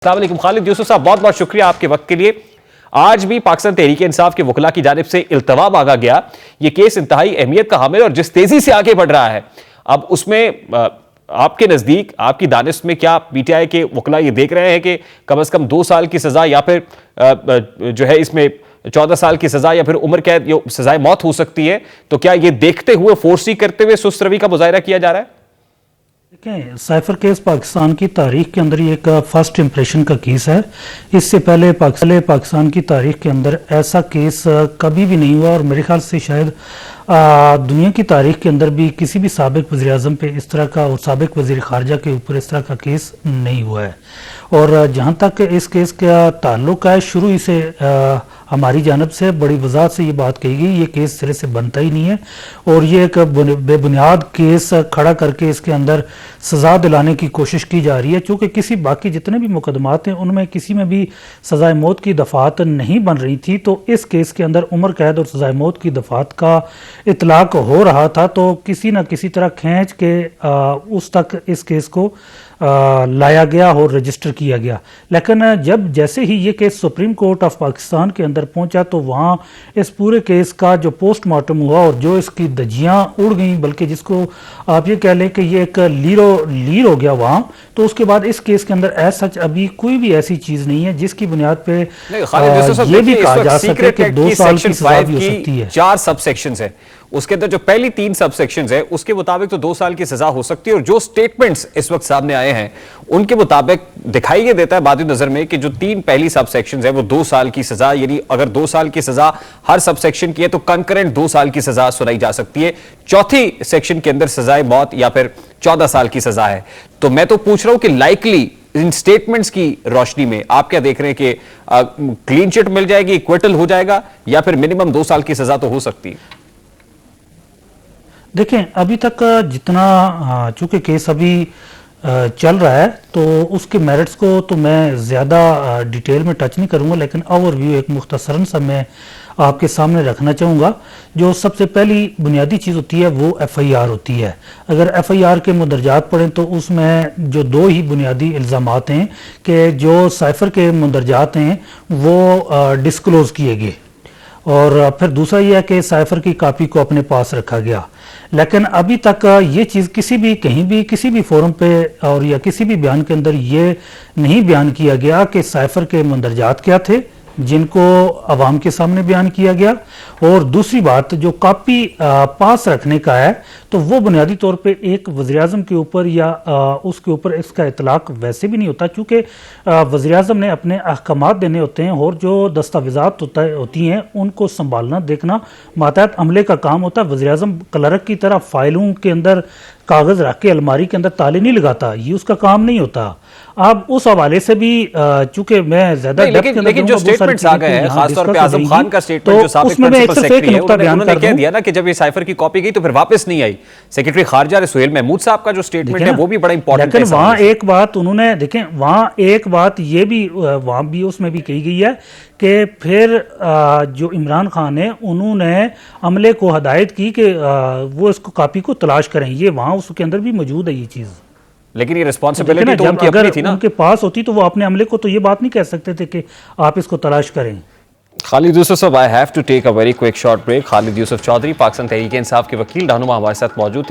अस्सलाम वालेकुम खालिद यूसुफ साहब, बहुत बहुत शुक्रिया आपके वक्त के लिए। आज भी पाकिस्तान तहरीक इंसाफ के वकला की जानिब से इल्तवा मांगा गया। ये केस इंतहाई अहमियत का हामिल और जिस तेजी से आगे बढ़ रहा है, अब उसमें आपके नजदीक, आपकी दानिश में क्या पीटीआई के वकला ये देख रहे हैं कि कम से कम 2 साल की सजा या फिर जो है इसमें 14 साल की सजा या फिर उम्र कैद या सजाए मौत हो सकती है? तो क्या ये देखते हुए, फोर्सी करते हुए सुस्त रवि का मुजाहरा किया जा रहा है? देखें, साइफर केस पाकिस्तान की तारीख के अंदर ये एक फर्स्ट इंप्रेशन का केस है। इससे पहले पाकिस्तान की तारीख के अंदर ऐसा केस कभी भी नहीं हुआ और मेरे ख्याल से शायद दुनिया की तारीख के अंदर भी किसी भी साबिक वज़ीर-ए-आज़म पे इस तरह का और साबिक वज़ीर ख़ारजा के ऊपर इस तरह का केस नहीं हुआ है। और जहाँ तक इस केस का ताल्लुक है, शुरू ही से हमारी जानब से बड़ी वजाहत से ये बात कही गई, ये केस सिरे से बनता ही नहीं है और ये एक बेबुनियाद केस खड़ा करके इसके अंदर सज़ा दिलाने की कोशिश की जा रही है। चूँकि किसी बाकी जितने भी मुकदमात हैं उनमें किसी में भी सज़ाए मौत की दफ़ात नहीं बन रही थी, तो इस केस के अंदर उम्र कैद और सज़ाए मौत की दफ़ात का इतलाक हो रहा था, तो किसी न किसी तरह खींच के उस तक इस केस को लाया गया और रजिस्टर किया गया। लेकिन जब जैसे ही ये case supreme court of Pakistan के अंदर पहुंचा तो वहाँ इस पूरे केस का जो पोस्टमार्टम हुआ और जो इसकी धज्जियाँ उड़ गई, बल्कि जिसको आप ये कह लें कि ये एक लीर हो गया वहाँ, तो उसके बाद इस केस के अंदर एज सच अभी कोई भी ऐसी चीज़ नहीं है जिसकी बुनियाद पे ये भी कहा जा सके कि 2 साल की सजा भी हो सकती है। 4 सब सेक्शंस है, उसके अंदर जो पहली 3 सब सेक्शंस है उसके मुताबिक तो 2 साल की सजा हो सकती है। और जो स्टेटमेंट्स इस वक्त सामने आए हैं उनके मुताबिक दिखाई ये देता है बादी नजर में कि जो 3 पहली सब सेक्शंस है वो 2 साल की सजा, यानी अगर 2 साल की सजा हर सब सेक्शन की है तो कंकरेंट 2 साल की सजा सुनाई जा सकती है। चौथी सेक्शन के अंदर सजाए मौत या फिर 14 साल की सजा है। तो मैं तो पूछ रहा हूं कि लाइकली इन स्टेटमेंट्स की रोशनी में आप क्या देख रहे हैं कि क्लीन चिट मिल जाएगी, इक्विटल हो जाएगा या फिर मिनिमम 2 साल की सजा तो हो सकती है? देखें, अभी तक जितना चूंकि केस अभी चल रहा है तो उसके मेरिट्स को तो मैं ज़्यादा डिटेल में टच नहीं करूंगा, लेकिन ओवरव्यू एक मुख्तसरन सा मैं आपके सामने रखना चाहूँगा। जो सबसे पहली बुनियादी चीज़ होती है वो FIR होती है। अगर FIR के मुंदरजात पढ़ें तो उसमें जो 2 ही बुनियादी इल्ज़ामात हैं कि जो साइफर के मुंदरजात हैं वो डिस्क्लोज़ किए गए और फिर दूसरा यह है कि साइफर की कापी को अपने पास रखा गया। लेकिन अभी तक ये चीज़ किसी भी कहीं भी किसी भी फोरम पे और या किसी भी बयान के अंदर ये नहीं बयान किया गया कि साइफर के मंदरजात क्या थे जिनको अवाम के सामने बयान किया गया। और दूसरी बात, जो कापी पास रखने का है तो वो बुनियादी तौर पे एक वज़ीर-ए-आज़म के ऊपर या उसके ऊपर इसका इतलाक वैसे भी नहीं होता, चूँकि वज़ीर-ए-आज़म ने अपने अहकामात देने होते हैं और जो दस्तावेज़ात होती हैं उनको संभालना देखना मातहत अमले का काम होता है। वज़ीर-ए-आज़म क्लर्क की तरह फाइलों के अंदर कागज़ रख के अलमारी के अंदर ताले नहीं लगाता, ये उसका काम नहीं होता। अब उस हवाले से भी चूंकि मैं ज्यादा लेकिन जो स्टेटमेंट्स आ गए हैं, खासतौर पे आज़म खान का स्टेटमेंट जो साबिक प्रिंसिपल सेक्रेटरी है उन्होंने कह दिया ना कि जब ये साइफर की कॉपी गई तो फिर वापस नहीं आई। सेक्रेटरी खारजा सुहेल महमूद साहब का जो स्टेटमेंट है वो भी बड़ा इंपॉर्टेंट है। लेकिन वहाँ एक बात उन्होंने, देखें वहाँ एक बात ये भी वहाँ भी उसमें भी कही गई है कि फिर जो इमरान खान है उन्होंने अमले को हदायत की कि वो इसको कापी को तलाश करें। ये वहाँ उसके अंदर भी मौजूद है ये चीज़। लेकिन ये रिस्पॉन्सिबिलिटी तो उनकी अपनी थी ना। उनके पास होती तो वो अपने अमले को तो ये बात नहीं कह सकते थे कि आप इसको तलाश करें। Khalid Yusuf sahab, I have to take a very quick short break. Khalid Yusuf Chaudhry, Pakistan Tehreek Insaf के वकील रहनुमा, हमारे साथ मौजूद थे।